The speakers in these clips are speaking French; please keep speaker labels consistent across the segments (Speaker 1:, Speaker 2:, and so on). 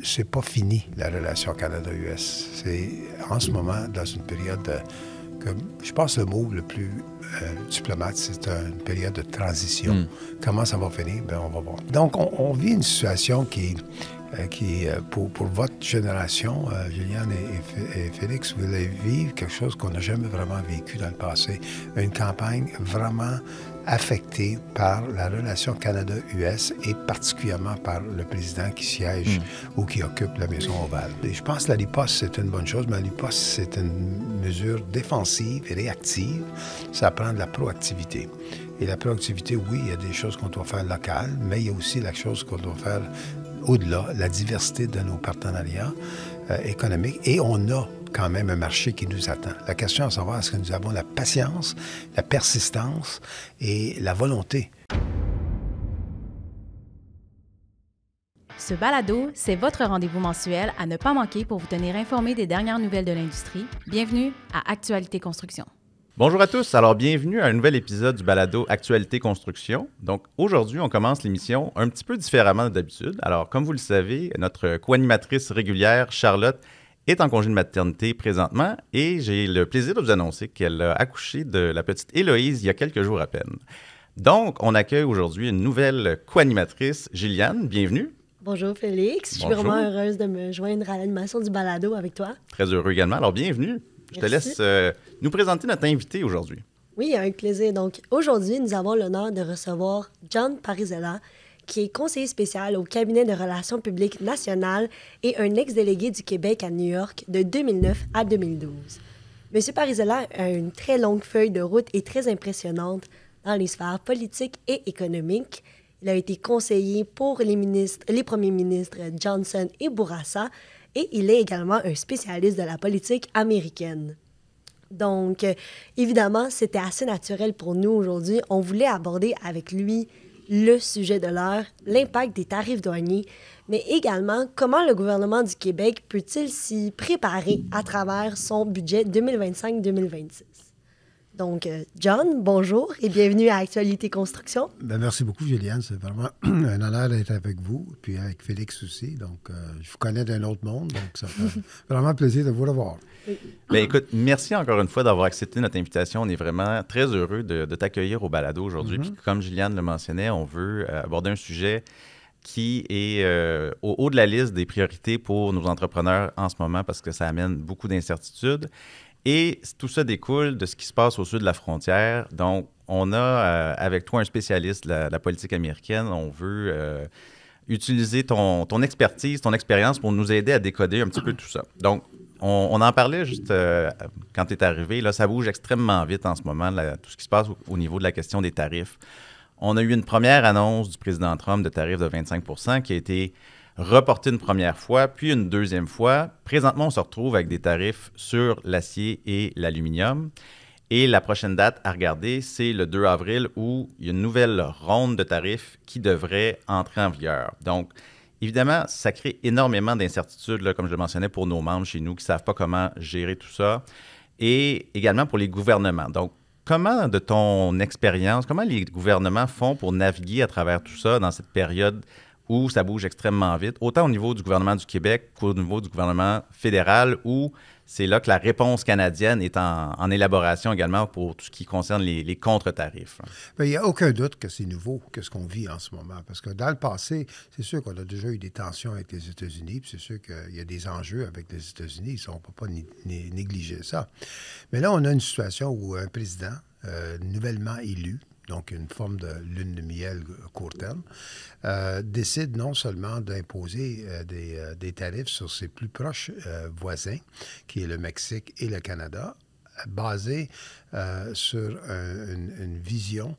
Speaker 1: c'est pas fini, la relation Canada-US. C'est en ce moment dans une période que je pense le mot le plus diplomate, c'est une période de transition. Comment ça va finir? Bien, on va voir. Donc, on vit une situation qui pour votre génération, Juliane et Félix, vous allez vivre quelque chose qu'on n'a jamais vraiment vécu dans le passé. Une campagne vraiment affectée par la relation Canada-US et particulièrement par le président qui siège ou qui occupe la Maison Ovale. Et je pense que la riposte, c'est une bonne chose, mais la riposte, c'est une mesure défensive et réactive. Ça prend de la proactivité. Et la proactivité, oui, il y a des choses qu'on doit faire locales, mais il y a aussi la chose qu'on doit faire au-delà, la diversité de nos partenariats économiques. Et on a quand même un marché qui nous attend. La question à savoir, est-ce que nous avons la patience, la persistance et la volonté?
Speaker 2: Ce balado, c'est votre rendez-vous mensuel à ne pas manquer pour vous tenir informé des dernières nouvelles de l'industrie. Bienvenue à Actualité Construction.
Speaker 3: Bonjour à tous, alors bienvenue à un nouvel épisode du balado Actualité Construction. Donc aujourd'hui, on commence l'émission un petit peu différemment d'habitude. Alors comme vous le savez, notre co-animatrice régulière, Charlotte, est en congé de maternité présentement et j'ai le plaisir de vous annoncer qu'elle a accouché de la petite Héloïse il y a quelques jours à peine. Donc on accueille aujourd'hui une nouvelle co-animatrice, Gilliane, bienvenue.
Speaker 4: Bonjour Félix, je suis vraiment heureuse de me joindre à l'animation du balado avec toi.
Speaker 3: Très heureux également, alors bienvenue. Je te laisse nous présenter notre invité aujourd'hui.
Speaker 4: Oui, avec plaisir. Donc, aujourd'hui, nous avons l'honneur de recevoir John Parisella, qui est conseiller spécial au cabinet de relations publiques nationales et un ex-délégué du Québec à New York de 2009 à 2012. M. Parisella a une très longue feuille de route et très impressionnante dans les sphères politiques et économiques. Il a été conseiller pour les premiers ministres Johnson et Bourassa, et il est également un spécialiste de la politique américaine. Donc, évidemment, c'était assez naturel pour nous aujourd'hui. On voulait aborder avec lui le sujet de l'heure, l'impact des tarifs douaniers, mais également comment le gouvernement du Québec peut-il s'y préparer à travers son budget 2025-2026. Donc, John, bonjour et bienvenue à Actualité Construction.
Speaker 1: Bien, merci beaucoup, Juliane. C'est vraiment un honneur d'être avec vous, puis avec Félix aussi. Donc, je vous connais d'un autre monde, donc ça fait vraiment plaisir de vous revoir.
Speaker 4: Oui.
Speaker 3: Bien, écoute, merci encore une fois d'avoir accepté notre invitation. On est vraiment très heureux de t'accueillir au balado aujourd'hui. Puis, comme Juliane le mentionnait, on veut aborder un sujet qui est au haut de la liste des priorités pour nos entrepreneurs en ce moment parce que ça amène beaucoup d'incertitudes. Et tout ça découle de ce qui se passe au sud de la frontière. Donc, on a avec toi un spécialiste de la politique américaine. On veut utiliser ton expertise, ton expérience pour nous aider à décoder un petit peu tout ça. Donc, on en parlait juste quand tu es arrivé. Là, ça bouge extrêmement vite en ce moment, tout ce qui se passe au niveau de la question des tarifs. On a eu une première annonce du président Trump de tarifs de 25 % qui a été reporté une première fois, puis une deuxième fois. Présentement, on se retrouve avec des tarifs sur l'acier et l'aluminium. Et la prochaine date à regarder, c'est le 2 avril où il y a une nouvelle ronde de tarifs qui devrait entrer en vigueur. Donc, évidemment, ça crée énormément d'incertitudes, là, comme je le mentionnais, pour nos membres chez nous qui ne savent pas comment gérer tout ça. Et également pour les gouvernements. Donc, comment, de ton expérience, comment les gouvernements font pour naviguer à travers tout ça dans cette période où ça bouge extrêmement vite, autant au niveau du gouvernement du Québec qu'au niveau du gouvernement fédéral, où c'est là que la réponse canadienne est en élaboration également pour tout ce qui concerne les contre-tarifs.
Speaker 1: Bien, il n'y a aucun doute que c'est nouveau, que ce qu'on vit en ce moment. Parce que dans le passé, c'est sûr qu'on a déjà eu des tensions avec les États-Unis, puis c'est sûr qu'il y a des enjeux avec les États-Unis, on ne peut pas négliger ça. Mais là, on a une situation où un président nouvellement élu, donc une forme de lune de miel court terme, décide non seulement d'imposer des tarifs sur ses plus proches voisins, qui est le Mexique et le Canada, basés sur une vision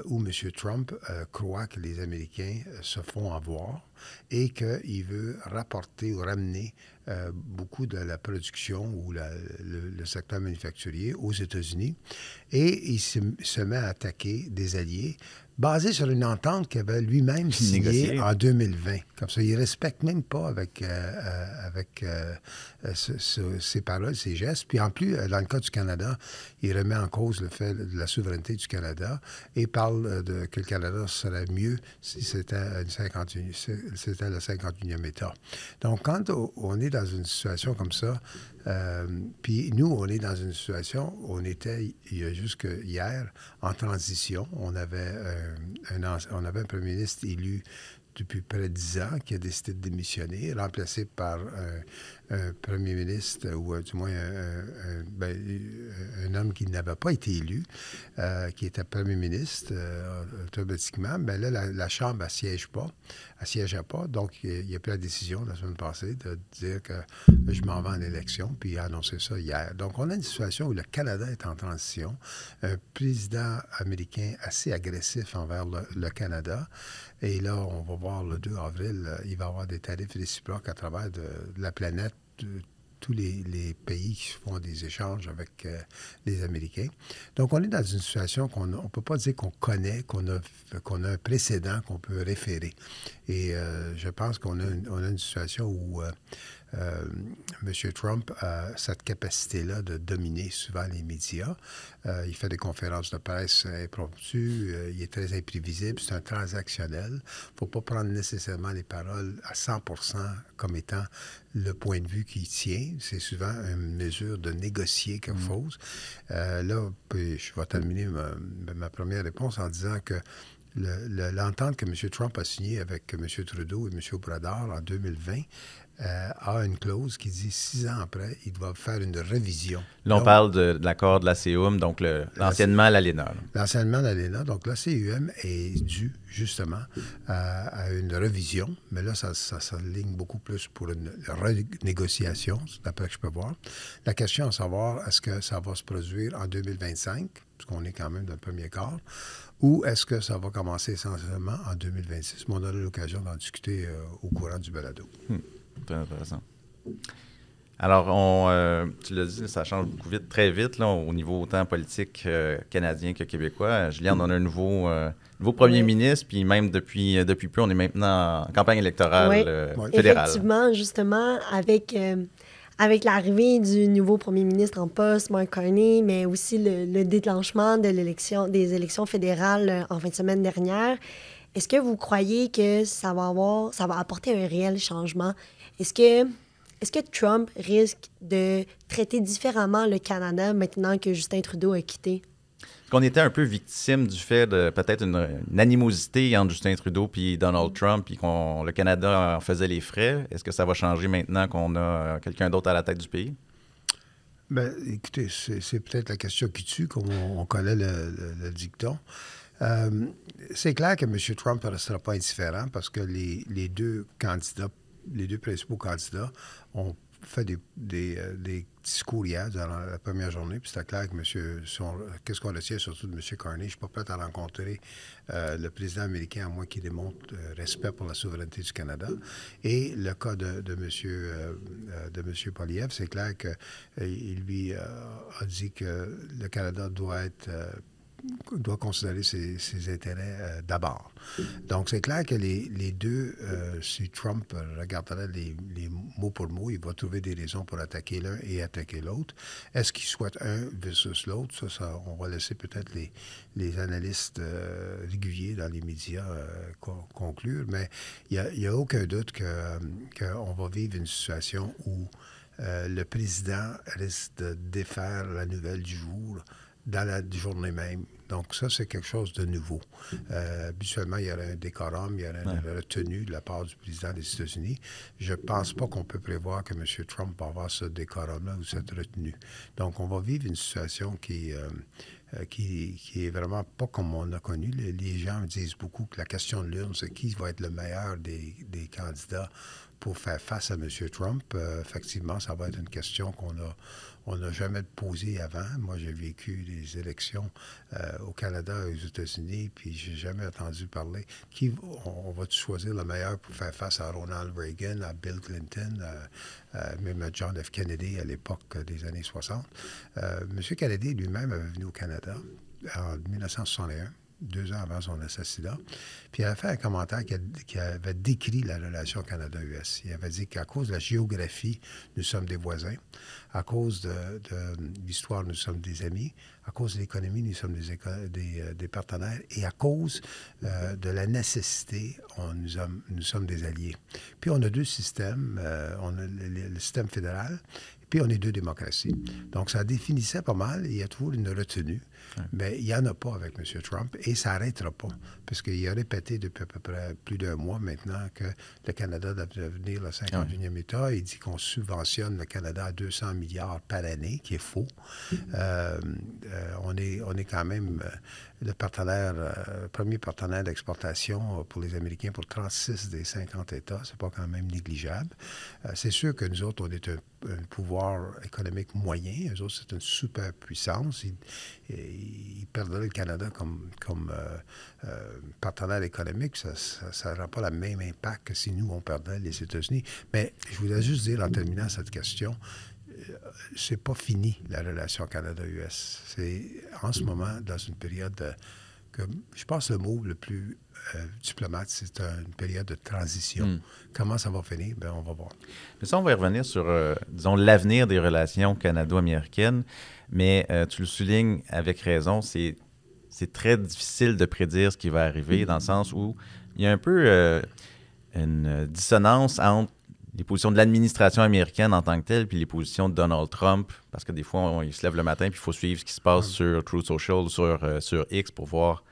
Speaker 1: où M. Trump croit que les Américains se font avoir et qu'il veut rapporter ou ramener beaucoup de la production ou le secteur manufacturier aux États-Unis. Et il se met à attaquer des alliés basés sur une entente qu'il avait lui-même signée en 2020. Comme ça, il ne respecte même pas avec ses paroles, ses gestes. Puis en plus, dans le cas du Canada, il remet remet en cause le fait de la souveraineté du Canada et parle que le Canada serait mieux si c'était le 51e État. Donc, quand on est dans une situation comme ça, puis nous, on est dans une situation où on était, jusque hier, en transition. On avait un premier ministre élu depuis près de 10 ans, qui a décidé de démissionner, remplacé par un premier ministre, ou du moins un homme qui n'avait pas été élu, qui était premier ministre automatiquement. Bien là, la Chambre, elle ne siégeait pas. Donc, il a pris la décision la semaine passée de dire que je m'en vais en élection, puis il a annoncé ça hier. Donc, on a une situation où le Canada est en transition, un président américain assez agressif envers le Canada. Et là, on va voir le 2 avril, il va y avoir des tarifs réciproques à travers de la planète, tous les pays qui font des échanges avec les Américains. Donc, on est dans une situation qu'on ne peut pas dire qu'on connaît, qu'on a un précédent qu'on peut référer. Et je pense qu'on a une situation où M. Trump a cette capacité-là de dominer souvent les médias. Il fait des conférences de presse impromptues, il est très imprévisible, c'est un transactionnel. Il ne faut pas prendre nécessairement les paroles à 100% comme étant le point de vue qu'il tient. C'est souvent une mesure de négocier quelque chose. Là, puis je vais terminer ma première réponse en disant que l'entente que M. Trump a signée avec M. Trudeau et M. Brodeur en 2020 a une clause qui dit 6 ans après, ils doivent faire une révision.
Speaker 3: Là, on parle de l'accord de la CEUM, donc l'anciennement l'ALENA.
Speaker 1: L'anciennement l'ALENA. Donc, la CEUM est due, justement, à une révision. Mais là, ça s'aligne beaucoup plus pour une renégociation, d'après que je peux voir. La question à savoir, est-ce que ça va se produire en 2025, puisqu'on est quand même dans le premier quart, ou est-ce que ça va commencer essentiellement en 2026? Mais on aura l'occasion d'en discuter au courant du balado.
Speaker 3: Très intéressant. Alors, tu l'as dit, ça change beaucoup vite, très vite, là, au niveau autant politique canadien que québécois. Juliane, on a un nouveau premier ministre, puis même depuis peu, on est maintenant en campagne électorale fédérale. Effectivement,
Speaker 4: justement, avec l'arrivée du nouveau premier ministre en poste, Mark Carney, mais aussi le déclenchement des élections fédérales en fin de semaine dernière, est-ce que vous croyez que ça va apporter un réel changement? Est-ce que Trump risque de traiter différemment le Canada maintenant que Justin Trudeau a quitté?
Speaker 3: Qu'on était un peu victime du fait de peut-être une animosité entre Justin Trudeau et Donald Trump, puis que le Canada en faisait les frais. Est-ce que ça va changer maintenant qu'on a quelqu'un d'autre à la tête du pays?
Speaker 1: Bien, écoutez, c'est peut-être la question qui tue, comme on connaît le dicton. C'est clair que M. Trump ne restera pas indifférent parce que les deux principaux candidats ont fait des discours hier durant la première journée, puis c'était clair que qu'est-ce qu'on retient surtout de M. Carney, je ne suis pas prêt à rencontrer le président américain à moins qu'il démontre respect pour la souveraineté du Canada. Et le cas de M. Poilievre, c'est clair qu'il lui a dit que le Canada doit considérer ses intérêts d'abord. Donc, c'est clair que les deux, si Trump regarderait les mot pour mot, il va trouver des raisons pour attaquer l'un et attaquer l'autre. Est-ce qu'il souhaite un versus l'autre? Ça, on va laisser peut-être les analystes réguliers dans les médias conclure, mais il n'y a aucun doute qu'on va vivre une situation où le président risque de défaire la nouvelle du jour dans la journée même. Donc, ça, c'est quelque chose de nouveau. Habituellement, il y aurait un décorum, il y aurait une retenue de la part du président des États-Unis. Je ne pense pas qu'on peut prévoir que M. Trump va avoir ce décorum-là ou cette retenue. Donc, on va vivre une situation qui est vraiment pas comme on a connu. Les gens disent beaucoup que la question de l'urne, c'est qui va être le meilleur des candidats pour faire face à M. Trump. Effectivement, ça va être une question qu'on n'a jamais posée avant. Moi, j'ai vécu des élections au Canada et aux États-Unis, puis j'ai jamais entendu parler. On va choisir le meilleur pour faire face à Ronald Reagan, à Bill Clinton, même à John F. Kennedy à l'époque des années 60. M. Kennedy lui-même avait venu au Canada en 1961. 2 ans avant son assassinat. Puis il avait fait un commentaire qui avait décrit la relation Canada-US. Il avait dit qu'à cause de la géographie, nous sommes des voisins. À cause de l'histoire, nous sommes des amis. À cause de l'économie, nous sommes des partenaires. Et à cause de la nécessité, nous sommes des alliés. Puis on a 2 systèmes. On a le système fédéral, puis on est 2 démocraties. Donc ça définissait pas mal. Il y a toujours une retenue. Ouais. Mais il n'y en a pas avec M. Trump et ça n'arrêtera pas. Parce qu'il a répété depuis à peu près plus d'1 mois maintenant que le Canada doit devenir le 51e État. Il dit qu'on subventionne le Canada à 200 milliards par année, qui est faux. On est quand même le premier partenaire d'exportation pour les Américains pour 36 des 50 États. C'est pas quand même négligeable. C'est sûr que nous autres, on est un pouvoir économique moyen. Eux autres, c'est une superpuissance. Ils perdraient le Canada comme partenaire économique. Ça n'aura pas le même impact que si nous, on perdrait les États-Unis. Mais je voulais juste dire, en terminant cette question, c'est pas fini, la relation Canada-US. C'est en ce moment, dans une période que je pense le mot le plus diplomate, c'est une période de transition. Comment ça va finir? Bien, on va voir.
Speaker 3: Mais ça, on va y revenir sur, disons, l'avenir des relations canado-américaines. Mais tu le soulignes avec raison, c'est très difficile de prédire ce qui va arriver, dans le sens où il y a un peu une dissonance entre les positions de l'administration américaine en tant que telle, puis les positions de Donald Trump, parce que des fois, il se lève le matin, puis il faut suivre ce qui se passe sur Truth Social, sur X, pour voir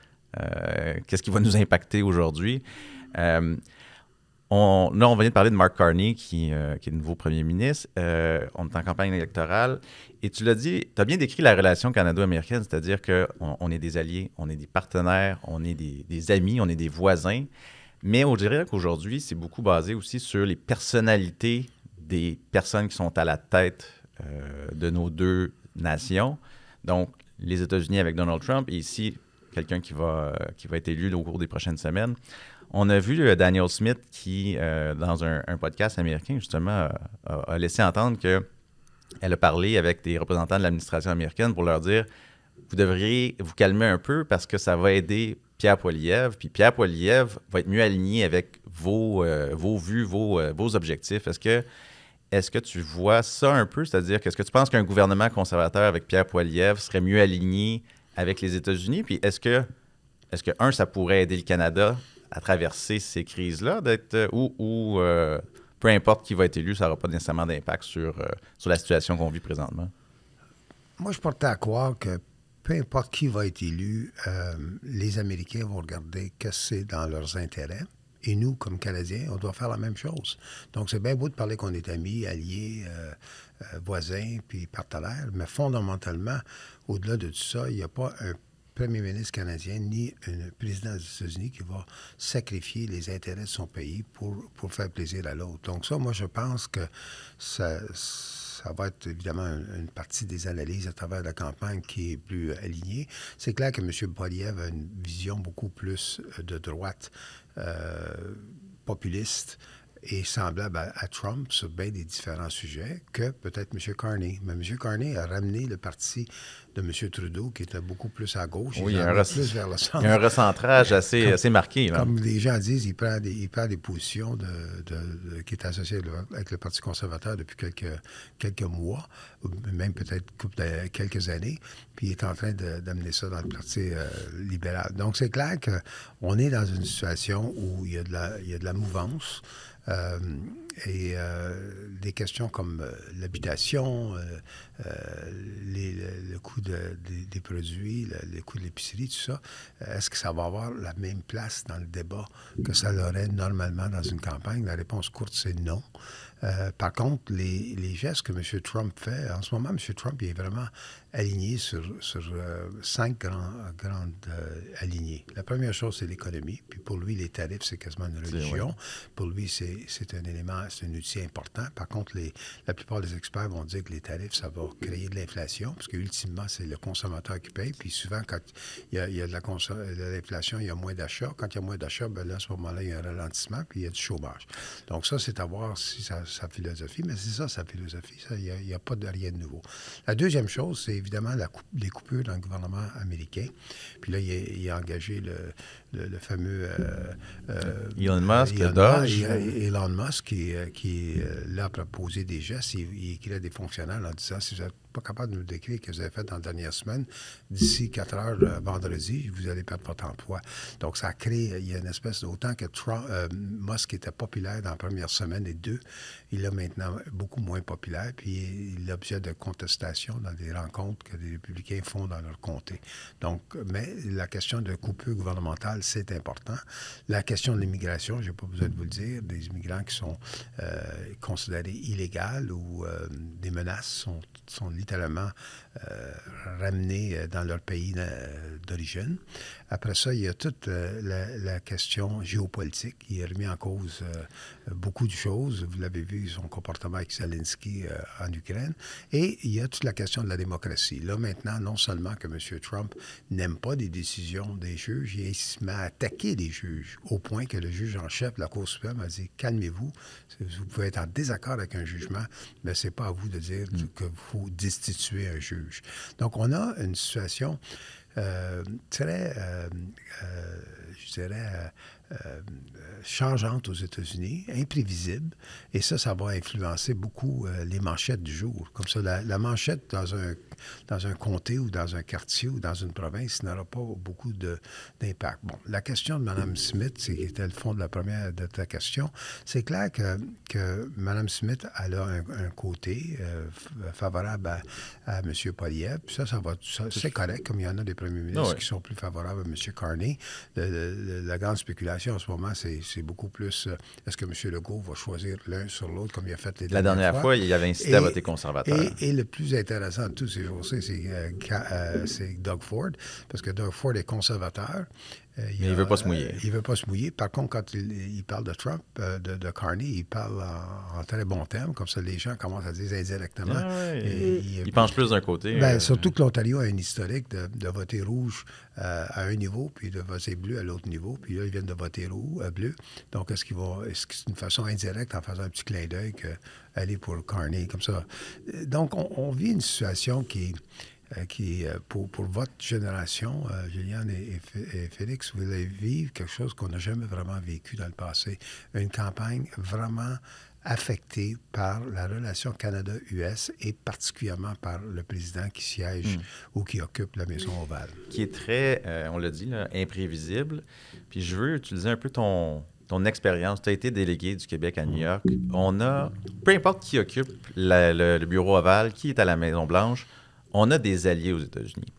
Speaker 3: qu'est-ce qui va nous impacter aujourd'hui. Là, on vient de parler de Mark Carney, qui est le nouveau premier ministre. On est en campagne électorale. Et tu l'as dit, tu as bien décrit la relation canado-américaine, c'est-à-dire qu'on est des alliés, on est des partenaires, on est des amis, on est des voisins. Mais on dirait qu'aujourd'hui, c'est beaucoup basé aussi sur les personnalités des personnes qui sont à la tête de nos 2 nations. Donc, les États-Unis avec Donald Trump et ici, quelqu'un qui va être élu au cours des prochaines semaines. On a vu Danielle Smith qui, dans un podcast américain, justement, a laissé entendre qu'elle a parlé avec des représentants de l'administration américaine pour leur dire « Vous devriez vous calmer un peu parce que ça va aider Pierre Poilievre, puis Pierre Poilievre va être mieux aligné avec vos vues, vos objectifs. » Est-ce que tu vois ça un peu? C'est-à-dire, est-ce que tu penses qu'un gouvernement conservateur avec Pierre Poilievre serait mieux aligné avec les États-Unis? Puis est-ce que ça pourrait aider le Canada à traverser ces crises-là, ou peu importe qui va être élu, ça n'aura pas nécessairement d'impact sur la situation qu'on vit présentement?
Speaker 1: Moi, je portais à croire que peu importe qui va être élu, les Américains vont regarder que c'est dans leurs intérêts. Et nous, comme Canadiens, on doit faire la même chose. Donc, c'est bien beau de parler qu'on est amis, alliés, voisins, puis partenaires, mais fondamentalement, au-delà de tout ça, il n'y a pas un premier ministre canadien ni un président des États-Unis qui va sacrifier les intérêts de son pays pour faire plaisir à l'autre. Donc ça, moi, je pense que ça va être évidemment une partie des analyses à travers la campagne qui est plus alignée. C'est clair que M. Poilievre a une vision beaucoup plus de droite, populiste et semblable à Trump sur bien des différents sujets que peut-être M. Carney. Mais M. Carney a ramené le parti de M. Trudeau, qui était beaucoup plus à gauche.
Speaker 3: Oui, il y a
Speaker 1: plus vers le centre.
Speaker 3: Il y a un recentrage assez marqué. Là.
Speaker 1: Comme les gens disent, il prend des positions qui est associées avec le Parti conservateur depuis quelques mois, même peut-être quelques années, puis il est en train d'amener ça dans le Parti libéral. Donc, c'est clair qu'on est dans une situation où il y a de la mouvance. Et des questions comme l'habitation, le coût des produits, le coût de l'épicerie, tout ça, est-ce que ça va avoir la même place dans le débat que ça l'aurait normalement dans une campagne? La réponse courte, c'est non. Par contre, les gestes que M. Trump fait, en ce moment, M. Trump il est vraiment aligné sur 5 grandes alignés. La première chose, c'est l'économie. Puis pour lui, les tarifs, c'est quasiment une religion. Oui. Pour lui, c'est un élément, c'est un outil important. Par contre, la plupart des experts vont dire que les tarifs, ça va créer de l'inflation, parce qu'ultimement, c'est le consommateur qui paye. Puis souvent, quand il y a de l'inflation, il y a moins d'achats. Quand il y a moins d'achats, bien là, à ce moment-là, il y a un ralentissement, puis il y a du chômage. Donc ça, c'est à voir si ça sa philosophie, mais c'est ça, sa philosophie. Il n'y a pas de rien de nouveau. La deuxième chose, c'est évidemment les coupures dans le gouvernement américain. Puis là, il a engagé le fameux...
Speaker 3: Elon Musk, Dodge.
Speaker 1: Elon Musk, qui là, a proposé des gestes. Il écrit à des fonctionnaires en disant, si vous n'êtes pas capable de nous décrire ce que vous avez fait dans la dernière semaine, d'ici 4 heures vendredi, vous allez perdre votre emploi. Donc, ça crée, il y a une espèce d'autant que Musk était populaire dans la première semaine et 2, il est maintenant beaucoup moins populaire, puis il est l'objet de contestation dans des rencontres que les républicains font dans leur comté. Donc, mais la question de coupure gouvernementale, c'est important. La question de l'immigration, je n'ai pas besoin de vous le dire, des immigrants qui sont considérés illégaux ou des menaces sont littéralement ramenés dans leur pays d'origine. Après ça, il y a toute la question géopolitique qui a remis en cause beaucoup de choses. Vous l'avez vu, son comportement avec Zelensky en Ukraine. Et il y a toute la question de la démocratie. Là, maintenant, non seulement que M. Trump n'aime pas les décisions des juges, il se met à attaquer les juges, au point que le juge en chef de la Cour suprême a dit « Calmez-vous, vous pouvez être en désaccord avec un jugement, mais ce n'est pas à vous de dire que vous destituez un juge. » Donc, on a une situation très, je dirais, changeante aux États-Unis, imprévisible, et ça va influencer beaucoup les manchettes du jour. Comme ça, la manchette dans un comté ou dans un quartier ou dans une province n'aura pas beaucoup d'impact. Bon, la question de Mme Smith, c'était le fond de ta question, c'est clair que Mme Smith, elle a un côté favorable à M. Poilievre. C'est correct, comme il y en a des premiers ministres qui sont plus favorables à M. Carney. La grande spéculation en ce moment, c'est beaucoup plus est-ce que M. Legault va choisir l'un sur l'autre comme il a fait les dernières fois.
Speaker 3: La dernière fois, il avait incité à voter conservateur.
Speaker 1: Et le plus intéressant de tous ces jours-ci, c'est Doug Ford, parce que Doug Ford est conservateur.
Speaker 3: Mais il ne veut pas se mouiller.
Speaker 1: Il ne veut pas se mouiller. Par contre, quand il parle de Trump, de Carney, il parle en très bons termes. Comme ça, les gens commencent à dire indirectement.
Speaker 3: Il penche plus d'un côté.
Speaker 1: Surtout que l'Ontario a un historique de voter rouge à un niveau, puis de voter bleu à l'autre niveau. Puis là, ils viennent de voter bleu. Donc, est-ce que c'est une façon indirecte, en faisant un petit clin d'œil, qu'aller pour Carney, comme ça? Donc, on vit une situation qui pour votre génération, Juliane et Félix, vous allez vivre quelque chose qu'on n'a jamais vraiment vécu dans le passé. Une campagne vraiment affectée par la relation Canada-US et particulièrement par le président qui siège ou qui occupe la Maison Ovale.
Speaker 3: Qui est très, on l'a dit, là, imprévisible. Puis je veux utiliser un peu ton expérience. Tu as été délégué du Québec à New York. On a, peu importe qui occupe le bureau ovale, qui est à la Maison-Blanche, on a des alliés aux États-Unis.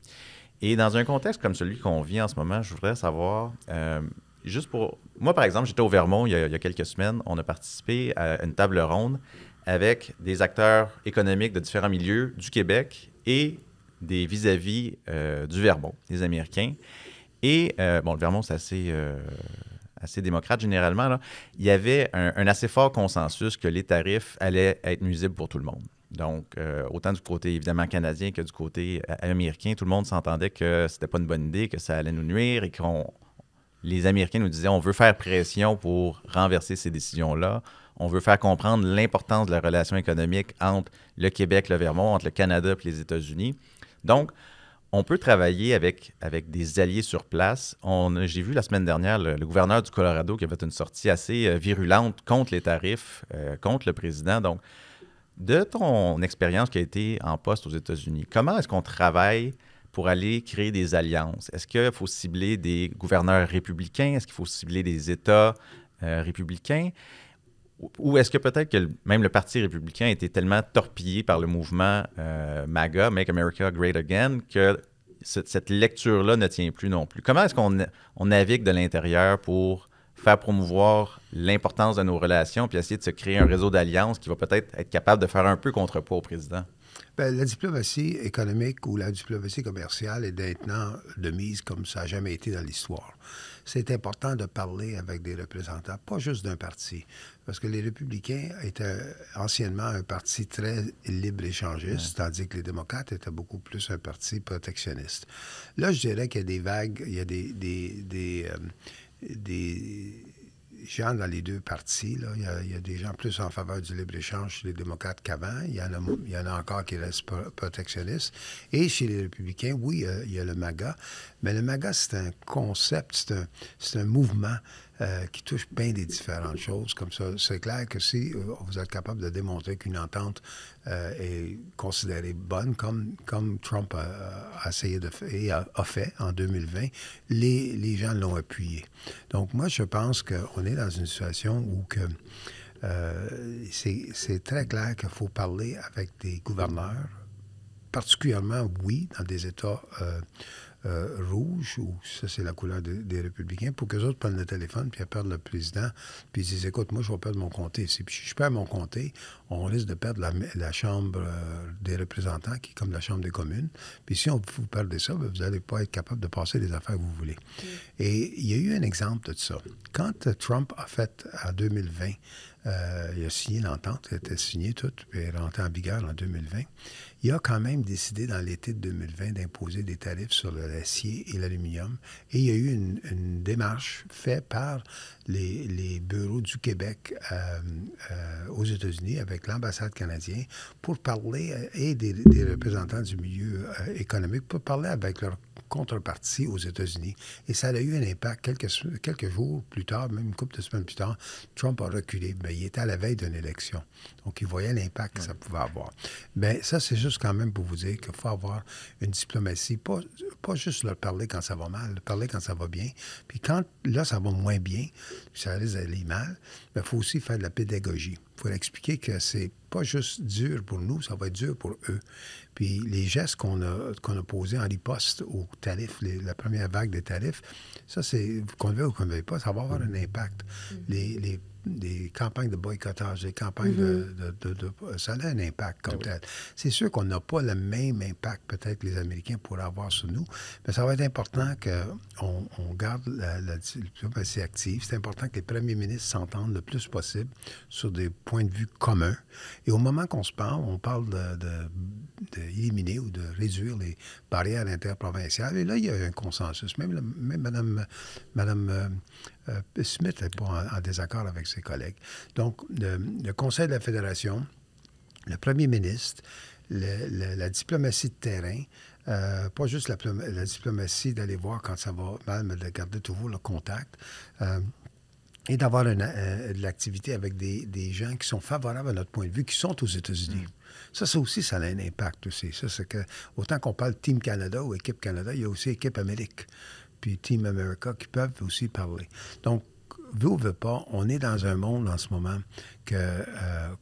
Speaker 3: Et dans un contexte comme celui qu'on vit en ce moment, je voudrais savoir, juste pour... Moi, par exemple, j'étais au Vermont il y a quelques semaines. On a participé à une table ronde avec des acteurs économiques de différents milieux du Québec et des vis-à-vis du Vermont, des Américains. Et, le Vermont, c'est assez démocrate généralement. Là. Il y avait un assez fort consensus que les tarifs allaient être nuisibles pour tout le monde. Donc, autant du côté, évidemment, canadien que du côté américain, tout le monde s'entendait que c'était pas une bonne idée, que ça allait nous nuire et que les Américains nous disaient on veut faire pression pour renverser ces décisions-là. On veut faire comprendre l'importance de la relation économique entre le Québec, le Vermont, entre le Canada et les États-Unis. Donc, on peut travailler avec des alliés sur place. J'ai vu la semaine dernière le gouverneur du Colorado qui a fait une sortie assez virulente contre les tarifs, contre le président. Donc, de ton expérience qui a été en poste aux États-Unis, comment est-ce qu'on travaille pour aller créer des alliances? Est-ce qu'il faut cibler des gouverneurs républicains? Est-ce qu'il faut cibler des États républicains? Ou est-ce que peut-être que même le Parti républicain a été tellement torpillé par le mouvement MAGA, Make America Great Again, que cette lecture-là ne tient plus non plus? Comment est-ce qu'on navigue de l'intérieur pour faire promouvoir l'importance de nos relations puis essayer de se créer un réseau d'alliances qui va peut-être être capable de faire un peu contrepoids au président?
Speaker 1: Bien, la diplomatie économique ou la diplomatie commerciale est maintenant de mise comme ça n'a jamais été dans l'histoire. C'est important de parler avec des représentants, pas juste d'un parti, parce que les républicains étaient anciennement un parti très libre-échangiste, tandis que les démocrates étaient beaucoup plus un parti protectionniste. Là, je dirais qu'il y a des vagues, il y a gens dans les deux partis. Là. Il y a des gens plus en faveur du libre-échange chez les démocrates qu'avant. Il y en a encore qui restent protectionnistes. Et chez les républicains, oui, il y a le MAGA. Mais le MAGA, c'est un concept, c'est un mouvement qui touche bien des différentes choses. Comme ça, c'est clair que si vous êtes capable de démontrer qu'une entente est considérée bonne, comme Trump a essayé de faire et a fait en 2020, les gens l'ont appuyé. Donc, moi, je pense qu'on est dans une situation où c'est très clair qu'il faut parler avec des gouverneurs, particulièrement, oui, dans des États rouges, où ça, c'est la couleur des républicains, pour qu'eux autres prennent le téléphone, puis appellent le président, puis ils disent, écoute, moi, je vais perdre mon comté. Si je perds mon comté, on risque de perdre la Chambre des représentants, qui est comme la Chambre des communes. Puis si vous perdez ça, bien, vous n'allez pas être capable de passer les affaires que vous voulez. Et il y a eu un exemple de ça. Quand Trump a fait, en 2020, il a signé l'entente, elle était signée toute, puis elle est rentrée en vigueur en 2020. Il a quand même décidé, dans l'été de 2020, d'imposer des tarifs sur l'acier et l'aluminium. Et il y a eu une démarche faite par les bureaux du Québec aux États-Unis avec l'ambassade canadienne pour parler, et des représentants du milieu économique, pour parler avec leur contrepartie aux États-Unis. Et ça a eu un impact. Quelques jours plus tard, même une couple de semaines plus tard, Trump a reculé. Bien, il était à la veille d'une élection. Donc, il voyait l'impact que ça pouvait avoir. Bien, ça, c'est juste quand même pour vous dire qu'il faut avoir une diplomatie, pas juste leur parler quand ça va mal, leur parler quand ça va bien. Puis quand, là, ça va moins bien, puis ça risque d'aller mal, il faut aussi faire de la pédagogie. Il faut leur expliquer que c'est pas juste dur pour nous, ça va être dur pour eux. Puis les gestes qu'on a posés en riposte aux tarifs, la première vague des tarifs, ça, c'est, qu'on le veuille ou qu'on ne le veuille pas, ça va avoir un impact. Des campagnes de boycottage, des campagnes ça a un impact comme tel. C'est sûr qu'on n'a pas le même impact, peut-être, que les Américains pourraient avoir sur nous, mais ça va être important qu'on garde la diplomatie active. C'est important que les premiers ministres s'entendent le plus possible sur des points de vue communs. Et au moment qu'on se parle, on parle d'éliminer ou de réduire les barrières interprovinciales. Et là, il y a un consensus. Même Mme Smith n'est pas en désaccord avec ses collègues. Donc, le Conseil de la Fédération, le premier ministre, la diplomatie de terrain, pas juste la diplomatie d'aller voir quand ça va mal, mais de garder toujours le contact, et d'avoir de l'activité avec des gens qui sont favorables à notre point de vue, qui sont aux États-Unis. Ça aussi, ça a un impact aussi. Ça, c'est que, autant qu'on parle Team Canada ou Équipe Canada, il y a aussi Équipe Amérique, puis Team America qui peuvent aussi parler. Donc, veut ou veut pas, on est dans un monde en ce moment que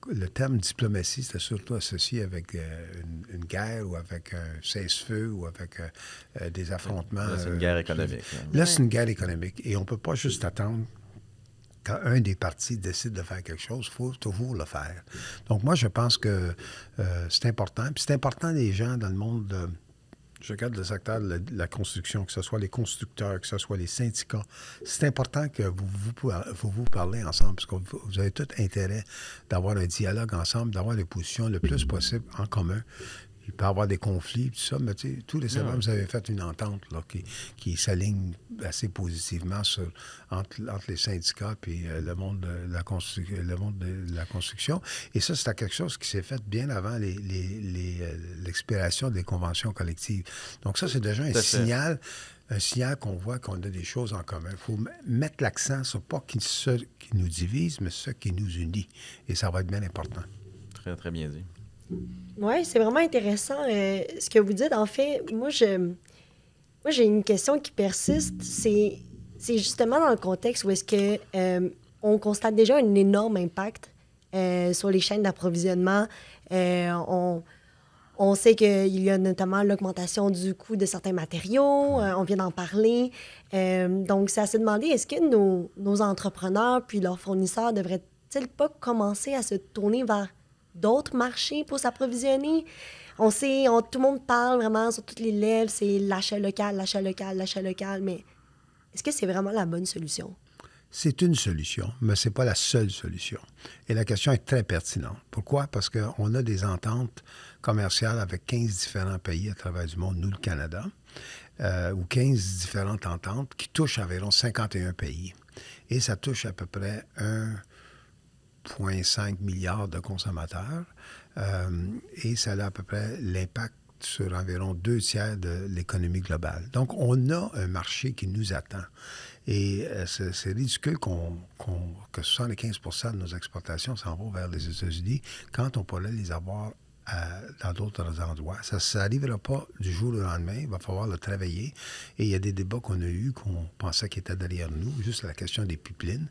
Speaker 1: le terme diplomatie, c'est surtout associé avec une guerre ou avec un cessez-feu ou avec des affrontements.
Speaker 3: Là, c'est une guerre économique.
Speaker 1: Là, c'est une guerre économique. Et on ne peut pas juste attendre quand un des partis décide de faire quelque chose, il faut toujours le faire. Donc, moi, je pense que c'est important. Puis c'est important, les gens dans le monde je regarde le secteur de la construction, que ce soit les constructeurs, que ce soit les syndicats. C'est important que vous parlez ensemble, parce que vous avez tout intérêt d'avoir un dialogue ensemble, d'avoir des positions le plus possible en commun. Il peut y avoir des conflits, tout ça, mais tous les semaines, vous avez fait une entente là, qui s'aligne assez positivement entre les syndicats et le monde de la construction. Et ça, c'est quelque chose qui s'est fait bien avant l'expiration des conventions collectives. Donc ça, c'est déjà un signal qu'on voit qu'on a des choses en commun. Il faut mettre l'accent sur pas ce qui nous divise, mais ce qui nous unit. Et ça va être bien important.
Speaker 3: Très, très bien dit.
Speaker 4: Oui, c'est vraiment intéressant ce que vous dites. En fait, moi, j'ai une question qui persiste. C'est justement dans le contexte où est-ce que on constate déjà un énorme impact sur les chaînes d'approvisionnement. On sait qu'il y a notamment l'augmentation du coût de certains matériaux. On vient d'en parler. Donc, c'est à se demander, est-ce que nos entrepreneurs puis leurs fournisseurs devraient-ils pas commencer à se tourner vers d'autres marchés pour s'approvisionner? On sait, tout le monde parle vraiment sur toutes les lèvres, c'est l'achat local, l'achat local, l'achat local, mais est-ce que c'est vraiment la bonne solution?
Speaker 1: C'est une solution, mais ce n'est pas la seule solution. Et la question est très pertinente. Pourquoi? Parce qu'on a des ententes commerciales avec 15 différents pays à travers du monde, nous, le Canada, ou 15 différentes ententes qui touchent environ 51 pays. et ça touche à peu près 1,5 milliard de consommateurs et ça a à peu près l'impact sur environ 2/3 de l'économie globale. Donc, on a un marché qui nous attend. Et c'est ridicule que 75% de nos exportations s'en vont vers les États-Unis quand on pourrait les avoir dans d'autres endroits. Ça n'arrivera pas du jour au lendemain. Il va falloir le travailler. Et il y a des débats qu'on a eus, qu'on pensait qu'ils étaient derrière nous, juste la question des pipelines,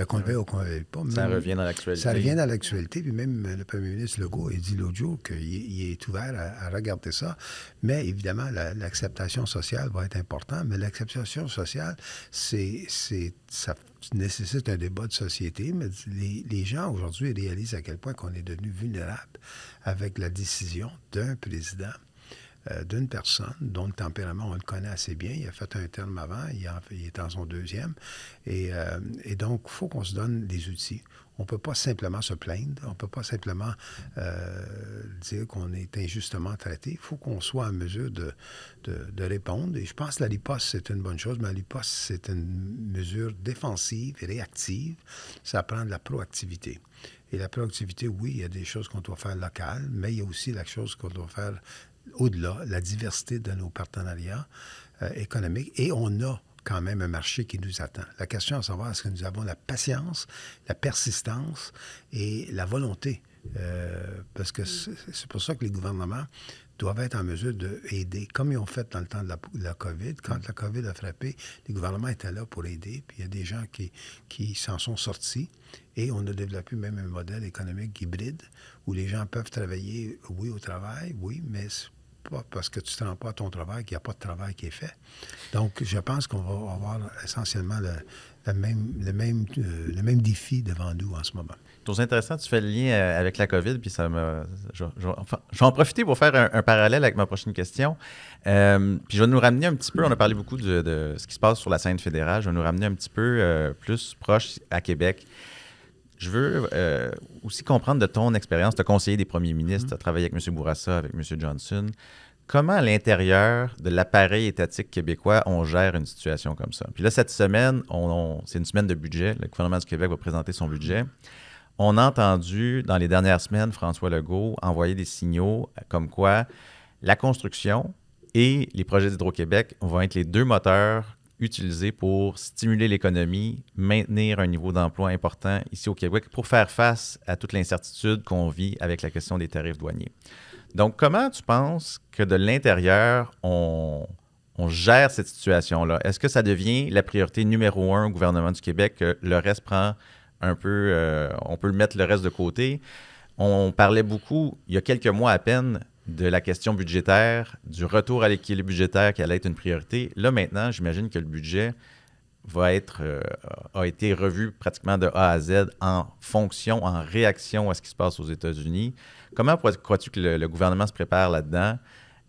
Speaker 1: qu'on le veuille ou qu'on ne le veuille pas.
Speaker 3: Ça revient dans l'actualité.
Speaker 1: Ça revient dans l'actualité. Puis même le premier ministre Legault a dit l'autre jour qu'il est ouvert à regarder ça. Mais évidemment, l'acceptation sociale va être importante. Mais l'acceptation sociale, ça nécessite un débat de société, mais les gens aujourd'hui réalisent à quel point qu'on est devenu vulnérable avec la décision d'un président, d'une personne dont le tempérament, on le connaît assez bien. Il a fait un terme avant, il est en son deuxième. Et donc, il faut qu'on se donne des outils. On ne peut pas simplement se plaindre, on ne peut pas simplement dire qu'on est injustement traité. Il faut qu'on soit en mesure de répondre. Et je pense que la riposte, c'est une bonne chose, mais la riposte, c'est une mesure défensive et réactive. Ça prend de la proactivité. Et la proactivité, oui, il y a des choses qu'on doit faire locales, mais il y a aussi la chose qu'on doit faire au-delà, la diversité de nos partenariats économiques. Et on a quand même un marché qui nous attend. La question à savoir, est-ce que nous avons la patience, la persistance et la volonté? Parce que c'est pour ça que les gouvernements doivent être en mesure d'aider, comme ils ont fait dans le temps de la COVID. Quand la COVID a frappé, les gouvernements étaient là pour aider, puis il y a des gens qui s'en sont sortis. Et on a développé même un modèle économique hybride où les gens peuvent travailler, oui, au travail, oui, mais pas parce que tu ne te rends pas à ton travail qu'il n'y a pas de travail qui est fait. Donc, je pense qu'on va avoir essentiellement le même défi devant nous en ce moment.
Speaker 3: Je trouve ça intéressant, tu fais le lien avec la COVID, puis ça me... Je vais en profiter pour faire un parallèle avec ma prochaine question. Puis je vais nous ramener un petit peu, on a parlé beaucoup de ce qui se passe sur la scène fédérale, je vais nous ramener un petit peu plus proche à Québec. Je veux aussi comprendre de ton expérience. Tu as conseillé des premiers ministres, tu as travaillé avec M. Bourassa, avec M. Johnson. Comment, à l'intérieur de l'appareil étatique québécois, on gère une situation comme ça? Puis là, cette semaine, c'est une semaine de budget. Le gouvernement du Québec va présenter son budget. On a entendu, dans les dernières semaines, François Legault envoyer des signaux comme quoi la construction et les projets d'Hydro-Québec vont être les deux moteurs utilisés pour stimuler l'économie, maintenir un niveau d'emploi important ici au Québec pour faire face à toute l'incertitude qu'on vit avec la question des tarifs douaniers. Donc, comment tu penses que de l'intérieur, on gère cette situation-là? Est-ce que ça devient la priorité numéro 1 au gouvernement du Québec, que le reste prend un peu... on peut le mettre le reste de côté? On parlait beaucoup, il y a quelques mois à peine, de la question budgétaire, du retour à l'équilibre budgétaire qui allait être une priorité. Là, maintenant, j'imagine que le budget a été revu pratiquement de A à Z en fonction, en réaction à ce qui se passe aux États-Unis. Comment crois-tu que le gouvernement se prépare là-dedans?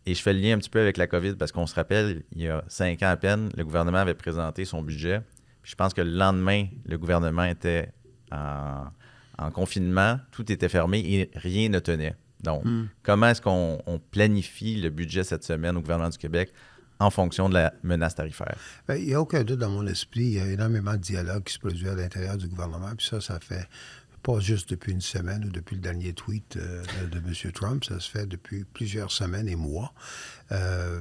Speaker 3: Et je fais le lien un petit peu avec la COVID parce qu'on se rappelle, il y a 5 ans à peine, le gouvernement avait présenté son budget. Puis je pense que le lendemain, le gouvernement était en confinement, tout était fermé et rien ne tenait. Donc, comment est-ce qu'on planifie le budget cette semaine au gouvernement du Québec en fonction de la menace tarifaire?
Speaker 1: Bien, il n'y a aucun doute dans mon esprit. Il y a énormément de dialogue qui se produit à l'intérieur du gouvernement. Puis ça fait pas juste depuis une semaine ou depuis le dernier tweet de M. Trump. Ça se fait depuis plusieurs semaines et mois.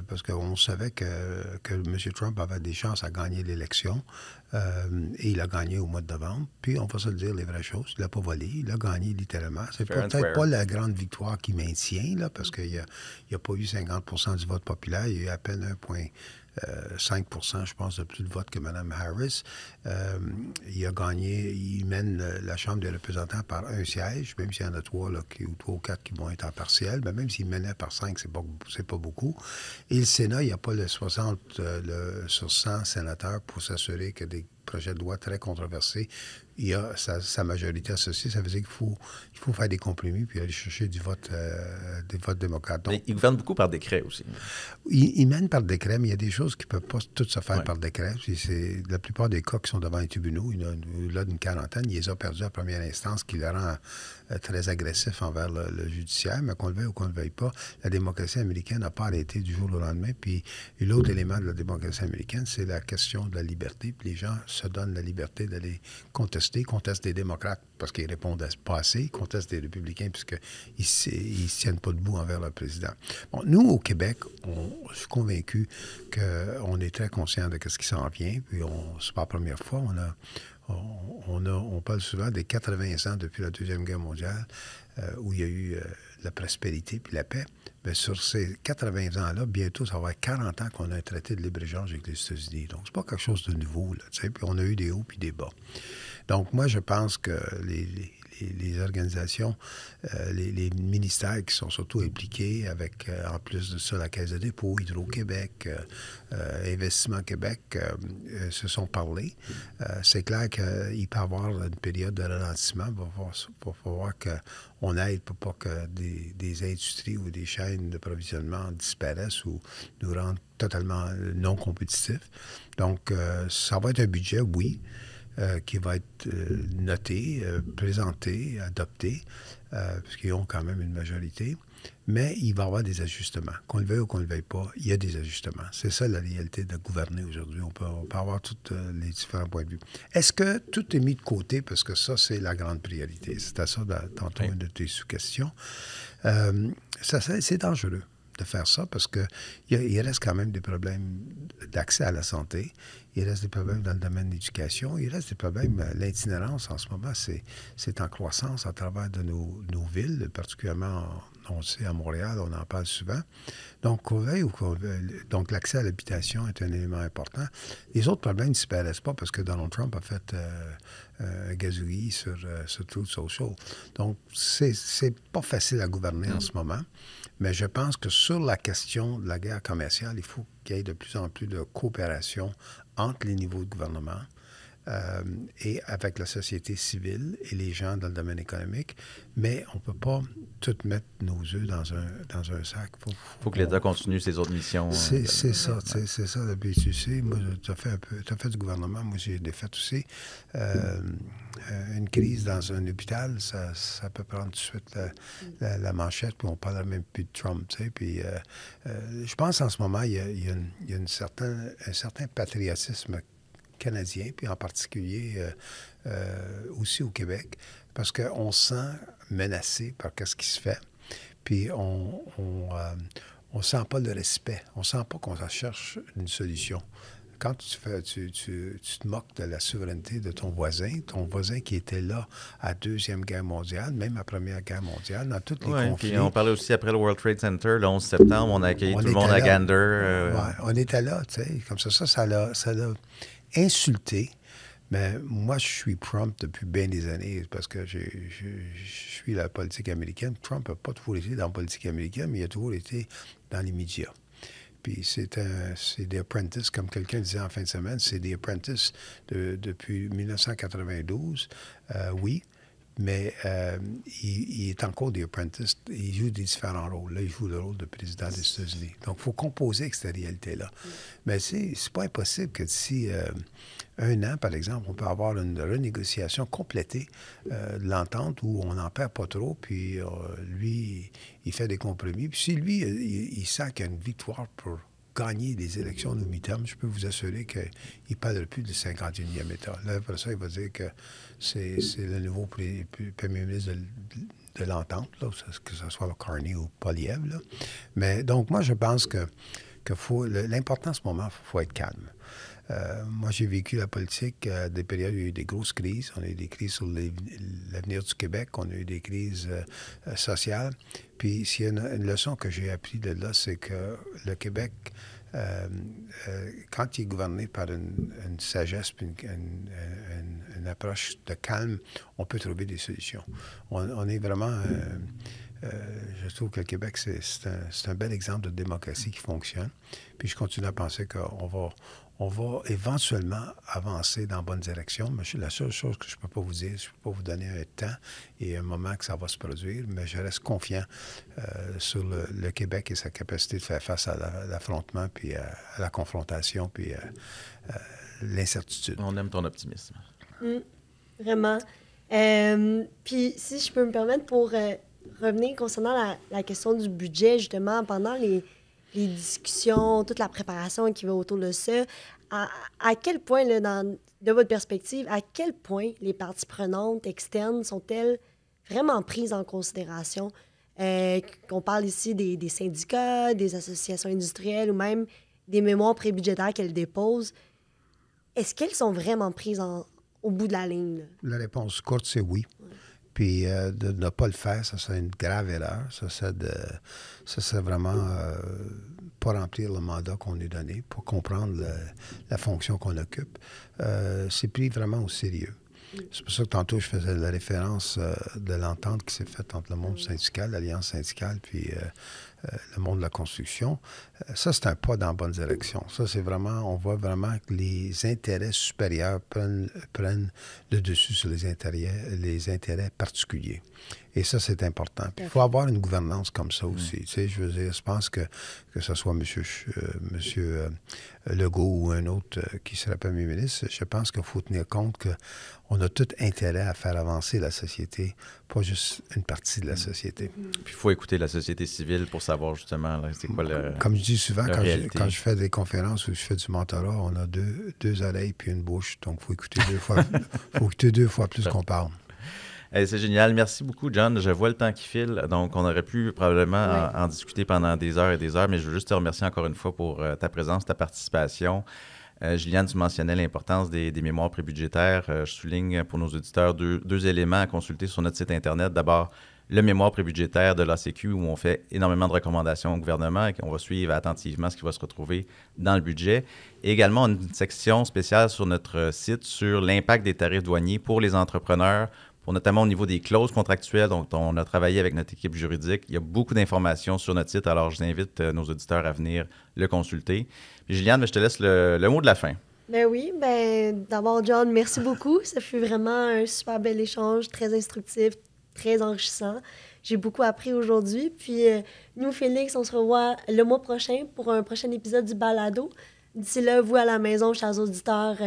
Speaker 1: Parce qu'on savait que M. Trump avait des chances à gagner l'élection. Et il a gagné au mois de novembre. Puis, on va se le dire les vraies choses. Il n'a pas volé. Il a gagné littéralement. C'est peut-être pas la grande victoire qui maintient, là, parce qu'il n'y a pas eu 50% du vote populaire. Il y a eu à peine 1,5%, je pense, de plus de votes que Mme Harris. Il a gagné, il mène la Chambre des représentants par un siège, même s'il y en a 3 ou 4 qui vont être en partiel. Mais même s'il menait par 5, c'est pas beaucoup. Et le Sénat, il n'y a pas le 60 sur 100 sénateurs pour s'assurer que des projets de loi très controversés, il y a sa majorité associée. Ça veut dire qu'il faut faire des compromis puis aller chercher des votes démocrates. Donc,
Speaker 3: il gouverne beaucoup par décret aussi.
Speaker 1: Il mène par décret, mais il y a des choses qui ne peuvent pas toutes se faire par décret. C'est la plupart des cas qui sont devant les tribunaux, il y en a là d'une quarantaine, il les a perdus à première instance, qui le rend très agressif envers le judiciaire, mais qu'on le veuille ou qu'on ne le veuille pas, la démocratie américaine n'a pas arrêté du jour au lendemain. Puis l'autre élément de la démocratie américaine, c'est la question de la liberté. Puis les gens se donnent la liberté d'aller contestent des démocrates parce qu'ils répondent pas assez, ils contestent des républicains puisqu'ils ne tiennent pas debout envers le président. Bon, nous, au Québec, je suis convaincu qu'on est très conscient de ce qui s'en vient. Puis c'est pas la première fois, on parle souvent des 80 ans depuis la Deuxième Guerre mondiale où il y a eu la prospérité puis la paix. Mais sur ces 80 ans-là, bientôt, ça va être 40 ans qu'on a un traité de libre-échange avec les États-Unis. Donc, c'est pas quelque chose de nouveau, là, tu sais. Puis on a eu des hauts puis des bas. Donc, moi, je pense que les organisations, les ministères qui sont surtout impliqués avec, en plus de ça, la Caisse de dépôt, Hydro-Québec, Investissement Québec, se sont parlé. C'est clair qu'il peut y avoir une période de ralentissement. Il va falloir qu'on aide pour pas que des industries ou des chaînes de provisionnement disparaissent ou nous rendent totalement non compétitifs. Donc, ça va être un budget, oui, qui va être noté, présenté, adopté, puisqu'ils ont quand même une majorité. Mais il va y avoir des ajustements. Qu'on le veuille ou qu'on ne le veuille pas, il y a des ajustements. C'est ça la réalité de gouverner aujourd'hui. On peut avoir tous les différents points de vue. Est-ce que tout est mis de côté? Parce que ça, c'est la grande priorité. C'était ça tantôt une de tes sous-questions. C'est dangereux de faire ça parce qu'il reste quand même des problèmes d'accès à la santé. Il reste des problèmes dans le domaine de l'éducation. Il reste des problèmes. L'itinérance, en ce moment, c'est en croissance à travers de nos villes, particulièrement, on le sait, à Montréal, on en parle souvent. Donc, donc l'accès à l'habitation est un élément important. Les autres problèmes ne disparaissent pas parce que Donald Trump a fait un gazouillis sur Truth Social. Donc, c'est pas facile à gouverner en ce moment. Mais je pense que sur la question de la guerre commerciale, il faut qu'il y ait de plus en plus de coopération entre les niveaux de gouvernement et avec la société civile et les gens dans le domaine économique. Mais on ne peut pas tout mettre nos œufs dans un sac.
Speaker 3: Il faut que l'État continue ses autres missions.
Speaker 1: C'est ça. Puis, tu sais, moi, tu as fait du gouvernement. Moi, j'ai des faits aussi. Une crise dans un hôpital, ça peut prendre tout de suite la manchette, puis on ne parle même plus de Trump, tu sais. Puis je pense en ce moment, il y a un certain patriotisme canadien, puis en particulier aussi au Québec, parce qu'on se sent menacé par ce qui se fait, puis on sent pas le respect, on sent pas qu'on cherche une solution. Quand tu te moques de la souveraineté de ton voisin qui était là à la Deuxième Guerre mondiale, même à la Première Guerre mondiale, dans tous les conflits.
Speaker 3: Puis on parlait aussi après le World Trade Center, le 11 septembre, on a accueilli tout le monde à Gander.
Speaker 1: On était là, tu sais, comme ça l'a insulté. Mais moi, je suis Trump depuis bien des années parce que je suis la politique américaine. Trump n'a pas toujours été dans la politique américaine, mais il a toujours été dans les médias. Puis c'est des apprentices, comme quelqu'un disait en fin de semaine, c'est des apprentices depuis 1992, oui, mais il est encore des apprentices. Il joue des différents rôles. Là, il joue le rôle de président des États-Unis. Donc, il faut composer avec cette réalité-là. Mais c'est pas impossible que d'ici un an, par exemple, on peut avoir une renégociation complétée de l'entente où on n'en perd pas trop, puis lui, il fait des compromis. Puis si lui, il sent qu'il y a une victoire pour gagner les élections au mi-terme, je peux vous assurer qu'il ne parlera plus du 51e État. Là, après ça, il va dire que c'est le nouveau premier ministre de l'entente, là, que ce soit Carney ou Poilievre. Là. Mais donc, moi, je pense que l'important en ce moment, il faut être calme. Moi, j'ai vécu la politique des périodes où il y a eu des grosses crises. On a eu des crises sur l'avenir du Québec. On a eu des crises sociales. Puis, s'il y a une leçon que j'ai appris de là, c'est que le Québec, quand il est gouverné par une sagesse puis une approche de calme, on peut trouver des solutions. On est vraiment... je trouve que le Québec, c'est un bel exemple de démocratie qui fonctionne. Puis je continue à penser qu'on va éventuellement avancer dans la bonne direction. Mais la seule chose que je ne peux pas vous dire, je ne peux pas vous donner un temps et un moment que ça va se produire, mais je reste confiant sur le Québec et sa capacité de faire face à l'affrontement, puis à la confrontation, puis à l'incertitude.
Speaker 3: On aime ton optimisme.
Speaker 4: Vraiment. Puis, si je peux me permettre, pour revenir concernant la question du budget, justement, pendant les discussions, toute la préparation qui va autour de ça, à quel point, là, de votre perspective, à quel point les parties prenantes externes sont-elles vraiment prises en considération? Qu'on parle ici des syndicats, des associations industrielles ou même des mémoires prébudgétaires qu'elles déposent. Est-ce qu'elles sont vraiment prises au bout de la ligne? Là?
Speaker 1: La réponse courte, c'est oui. Ouais. Puis de ne pas le faire, ça serait une grave erreur. Ça serait vraiment pas remplir le mandat qu'on est donné pour comprendre la fonction qu'on occupe. C'est pris vraiment au sérieux. C'est pour ça que tantôt, je faisais la référence de l'entente qui s'est faite entre le monde syndical, l'Alliance syndicale, puis le monde de la construction. Ça, c'est un pas dans la bonne direction. Ça, c'est vraiment, on voit vraiment que les intérêts supérieurs prennent le dessus sur les intérêts particuliers. Et ça, c'est important. Puis, il faut avoir une gouvernance comme ça aussi. Tu sais, je veux dire, je pense que ce soit M. Legault ou un autre qui sera premier ministre, je pense qu'il faut tenir compte qu'on a tout intérêt à faire avancer la société, pas juste une partie de la société.
Speaker 3: Puis, il faut écouter la société civile pour savoir justement c'est quoi le.
Speaker 1: Comme je dis souvent, quand je fais des conférences ou je fais du mentorat, on a deux oreilles puis une bouche. Donc, il faut écouter deux fois plus qu'on parle.
Speaker 3: C'est génial. Merci beaucoup, John. Je vois le temps qui file, donc on aurait pu probablement en discuter pendant des heures et des heures, mais je veux juste te remercier encore une fois pour ta présence, ta participation. Juliane, tu mentionnais l'importance des mémoires prébudgétaires. Je souligne pour nos auditeurs deux éléments à consulter sur notre site Internet. D'abord, le mémoire prébudgétaire de l'ACQ, où on fait énormément de recommandations au gouvernement et qu'on va suivre attentivement ce qui va se retrouver dans le budget. Et également, une section spéciale sur notre site sur l'impact des tarifs douaniers pour les entrepreneurs, notamment au niveau des clauses contractuelles. Donc, on a travaillé avec notre équipe juridique. Il y a beaucoup d'informations sur notre site, alors je vous invite nos auditeurs à venir le consulter. Puis, Juliane, je te laisse le mot de la fin.
Speaker 4: Ben oui, d'abord, John, merci beaucoup. Ça fut vraiment un super bel échange, très instructif, très enrichissant. J'ai beaucoup appris aujourd'hui. Puis, nous, Félix, on se revoit le mois prochain pour un prochain épisode du Balado. D'ici là, vous à la maison, chers auditeurs,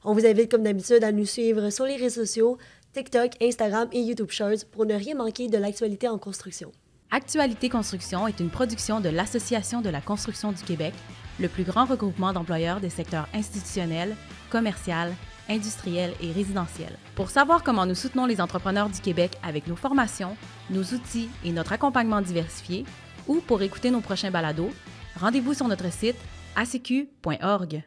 Speaker 4: on vous invite comme d'habitude à nous suivre sur les réseaux sociaux, TikTok, Instagram et YouTube Shorts pour ne rien manquer de l'actualité en construction.
Speaker 2: Actualité Construction est une production de l'Association de la construction du Québec, le plus grand regroupement d'employeurs des secteurs institutionnels, commercial, industriel et résidentiel. Pour savoir comment nous soutenons les entrepreneurs du Québec avec nos formations, nos outils et notre accompagnement diversifié, ou pour écouter nos prochains balados, rendez-vous sur notre site acq.org.